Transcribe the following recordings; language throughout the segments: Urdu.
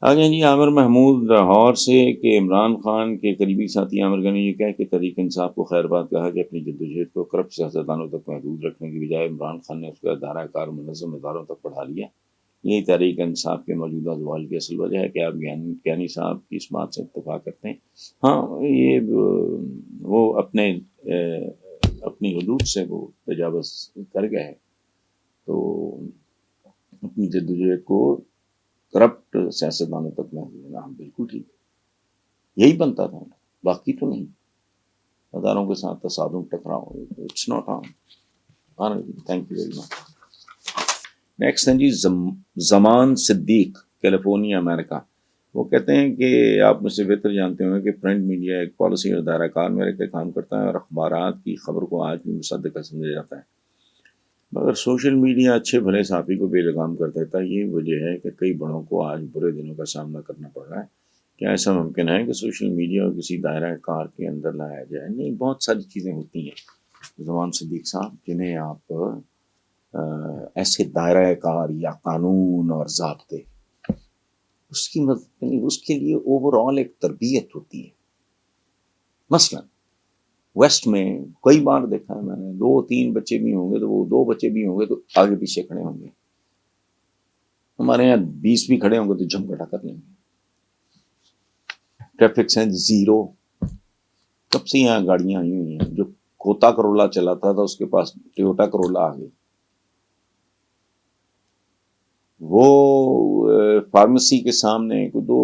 آگے جی عامر محمود لاہور سے کہ عمران خان کے قریبی ساتھی عامر خان نے یہ کہا کہ تحریک انصاف کو خیر بات کہا کہ اپنی جدوجہد کو کرپٹ سیاستدانوں تک محدود رکھنے کی بجائے عمران خان نے اس کا دائرہ کار منظم اداروں تک بڑھا لیا. یہی تحریک انصاف کے موجودہ زوال کی اصل وجہ ہے کہ آپ گیانی صاحب کی اس بات سے اتفاق کرتے ہیں. ہاں یہ وہ اپنی حدود سے وہ تجاوز کر گئے تو اپنی جدوجہد کو کرپٹ سیاستدانوں تک محدود ہونا بالکل ٹھیک یہی بنتا تھا باقی تو نہیں. اداروں کے ساتھ تصادم ٹکراؤ it's not on. Thank you very much. Next ہیں جی زمان صدیق کیلیفورنیا امریکہ. وہ کہتے ہیں کہ آپ مجھ سے بہتر جانتے ہوں کہ پرنٹ میڈیا ایک پالیسی اور دائرہ کار میں رہ کے کام کرتا ہے اور اخبارات کی خبر کو آج بھی مصدقہ سمجھا جاتا ہے، مگر سوشل میڈیا اچھے بھلے صحافی کو بے لگام کر دیتا ہے. یہ وجہ ہے کہ کئی بڑوں کو آج برے دنوں کا سامنا کرنا پڑ رہا ہے. کیا ایسا ممکن ہے کہ سوشل میڈیا کو کسی دائرہ کار کے اندر لایا جائے؟ نہیں، بہت ساری چیزیں ہوتی ہیں زمان صدیق صاحب جنہیں آپ ایسے دائرہ کار یا قانون اور ضابطے اس کی اس کے لیے اوور آل ایک تربیت ہوتی ہے. مثلا ویسٹ میں کئی بار دیکھا ہے میں نے 2-3 بچے بھی ہوں گے تو وہ 2 بچے بھی ہوں گے تو آگے پیچھے کھڑے ہوں گے. ہمارے یہاں 20 بھی کھڑے ہوں گے تو جم کٹا کر لیں گے. Traffic sense zero. کب سے یہاں گاڑیاں آئی ہوئی ہیں. جو کوتا کرولا چلاتا تھا اس کے پاس ٹویوٹا کرولا آ گئی. وہ فارمیسی کے سامنے 2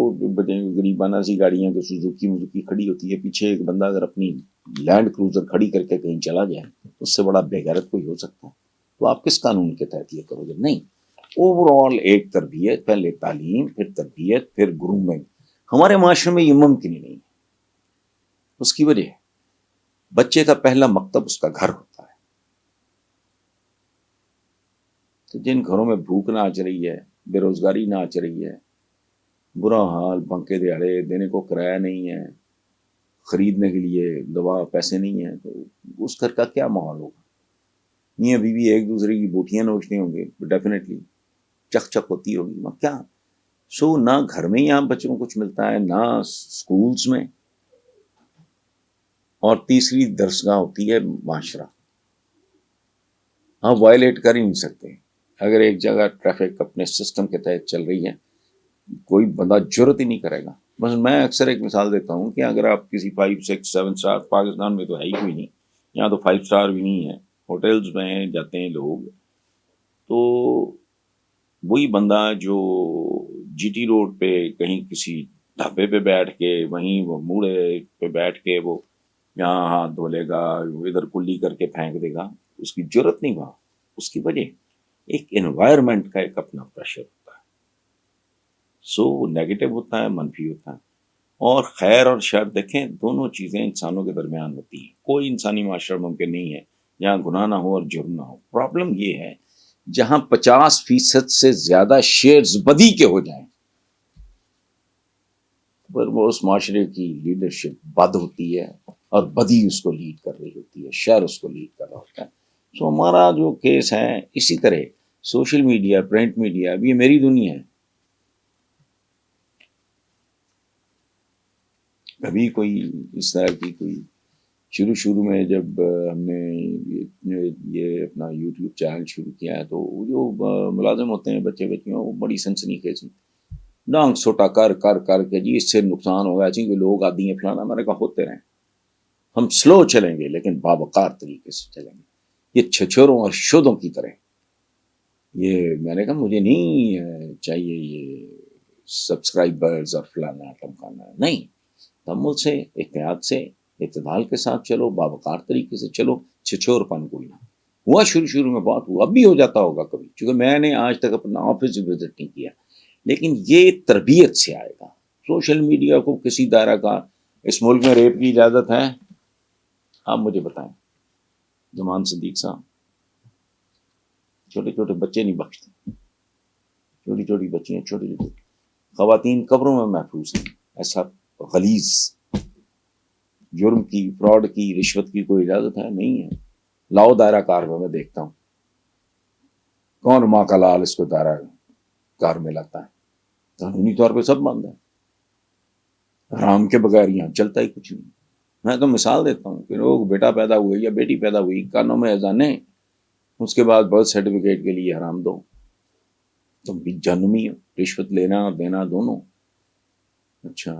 غریبانہ سی گاڑیاں جو سوزوکی کھڑی ہوتی ہے، پیچھے ایک بندہ اگر اپنی لینڈ کروزر کھڑی کر کے کہیں چلا جائے اس سے بڑا بے غیرت کوئی ہو سکتا ہے؟ تو آپ کس قانون کے تحت یہ کرو گے؟ نہیں، اوور آل ایک تربیت، پہلے تعلیم پھر تربیت پھر گرومنگ. ہمارے معاشرے میں یہ ممکن ہی نہیں ہے. اس کی وجہ ہے بچے کا پہلا مکتب اس کا گھر ہوتا ہے. تو جن گھروں میں بھوک نہ آچ رہی ہے، بے روزگاری نہ آچ رہی ہے، برا حال، بنکے دیہڑے دینے کو کرایہ نہیں ہے، خریدنے کے لیے دوا پیسے نہیں ہیں، تو اس گھر کا کیا ماحول ہوگا؟ میاں بیوی ایک دوسرے کی بوٹیاں نوچتے ہوں گے، ڈیفینیٹلی چک چک ہوتی ہوگی. کیا سو نہ گھر میں یہاں بچوں کو کچھ ملتا ہے نہ سکولز میں. اور تیسری درسگاہ ہوتی ہے معاشرہ. ہاں وائلیٹ کر ہی نہیں سکتے. اگر ایک جگہ ٹریفک اپنے سسٹم کے تحت چل رہی ہے کوئی بندہ جرت ہی نہیں کرے گا. بس میں اکثر ایک مثال دیتا ہوں کہ اگر آپ کسی 5 6 7 اسٹار، پاکستان میں تو ہے ہی کوئی نہیں، یہاں تو 5 اسٹار بھی نہیں ہے، ہوٹلز میں جاتے ہیں لوگ، تو وہی بندہ جو جی ٹی روڈ پہ کہیں کسی ڈھابے پہ بیٹھ کے وہیں وہ موڑے پہ بیٹھ کے وہ یہاں ہاتھ دھو لے گا، ادھر کلی کر کے پھینک دے گا، اس کی جرت نہیں. وہاں اس کی وجہ ایک انوائرمنٹ کا ایک اپنا پریشر ہوتا ہے. سو نیگیٹو ہوتا ہے، منفی ہوتا ہے. اور خیر اور شر دیکھیں دونوں چیزیں انسانوں کے درمیان ہوتی ہیں. کوئی انسانی معاشرہ ممکن نہیں ہے جہاں گناہ نہ ہو اور جرم نہ ہو. پرابلم یہ ہے جہاں 50% سے زیادہ شیئرز بدی کے ہو جائیں پر وہ اس معاشرے کی لیڈرشپ بد ہوتی ہے اور بدی اس کو لیڈ کر رہی ہوتی ہے، شر اس کو لیڈ کر رہا ہوتا ہے. سو ہمارا جو کیس ہے اسی طرح سوشل میڈیا، پرنٹ میڈیا، اب یہ میری دنیا ہے. کبھی کوئی اس طرح کی کوئی شروع میں جب ہم نے یہ اپنا یوٹیوب چینل شروع کیا ہے تو جو ملازم ہوتے ہیں بچے بچیاں وہ بڑی سنسنی خیز ڈانگ سوٹا کر کر کر کے جی اس سے نقصان ہوگا جی کہ لوگ آدھی ہیں فلانا. میں نے کہا ہوتے رہیں، ہم سلو چلیں گے لیکن باوقار طریقے سے چلیں گے، یہ چھچوروں اور شودوں کی طرح. یہ میں نے کہا مجھے نہیں چاہیے یہ سبسکرائبرز اور فلانا ٹمکانا، نہیں، تحمل سے، احتیاط سے، اعتدال کے ساتھ چلو، باوقار طریقے سے چلو. چھچور پن کوئی نہ ہوا. شروع میں بہت ہوا، اب بھی ہو جاتا ہوگا کبھی، چونکہ میں نے آج تک اپنا آفس وزٹ نہیں کیا. لیکن یہ تربیت سے آئے گا. سوشل میڈیا کو کسی دائرہ کا اس ملک میں ریپ کی اجازت ہے؟ آپ مجھے بتائیں زمان صدیق صاحب. چھوٹے چھوٹے بچے نہیں بخشتے، چھوٹی چھوٹی بچیاں، چھوٹی چھوٹی خواتین قبروں میں محفوظ ہیں. ایسا غلیظ جرم کی، فراڈ کی، رشوت کی کوئی اجازت ہے؟ نہیں ہے. لاؤ دائرہ کار میں دیکھتا ہوں کون ماں کا لال اس کو دائرہ کار میں لاتا ہے. قانونی طور پہ سب بند ہے، حرام کے بغیر یہاں چلتا ہی کچھ نہیں۔ میں تو مثال دیتا ہوں کہ لوگ بیٹا پیدا ہوئے یا بیٹی پیدا ہوئی، کانوں میں اذانیں، اس کے بعد برتھ سرٹیفکیٹ کے لیے حرام دو، تم بھی جہنمی ہو، رشوت لینا اور دینا دونوں۔ اچھا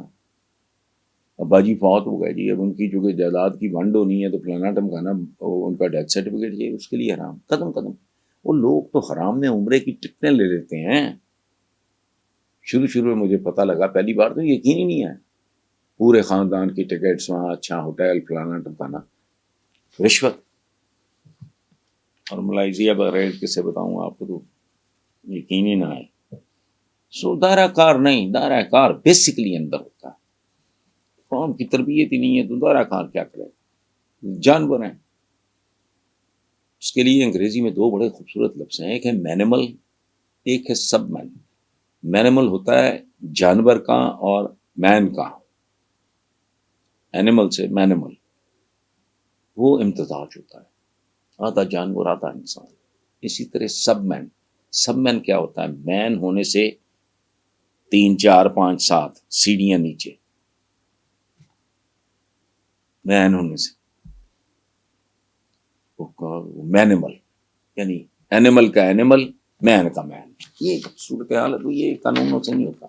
ابا جی فوت ہو گئے جی، اب ان کی جو کہ جائیداد کی ونڈ ہونی ہے تو فلانا ٹمکانا، ان کا ڈیتھ سرٹیفکیٹ چاہیے، اس کے لیے حرام، قدم قدم۔ وہ لوگ تو حرام میں عمرے کی ٹکٹیں لے لیتے ہیں۔ شروع میں مجھے پتہ لگا، پہلی بار تو یقین ہی نہیں ہے، پورے خاندان کی ٹکٹس وہاں، اچھا ہوٹل فلانا ٹمکانا، رشوت۔ اور ملائزیا بغیر کس سے بتاؤں آپ کو، تو یقین ہی نہ آئے۔ سو دائرہ کار نہیں، دائرہ کار بیسکلی اندر ہوتا ہے، قوم کی تربیت ہی نہیں ہے تو دائرہ کار کیا کرے، جانور ہیں۔ اس کے لیے انگریزی میں دو بڑے خوبصورت لفظ ہیں، ایک ہے مینیمل، ایک ہے سب مین۔ مینیمل ہوتا ہے جانور کا اور مین کا، اینیمل سے مینیمل، وہ امتزاج ہوتا ہے، آدھا جانور آدھا انسان۔ اسی طرح سب مین، سب مین کیا ہوتا ہے، مین ہونے سے 3 4 5 7 سیڑھیاں نیچے، مین ہونے سے مینیمل، یعنی اینیمل کا اینیمل، مین کا مین۔ یہ صورتحال ہے، تو یہ قانونوں سے نہیں ہوتا۔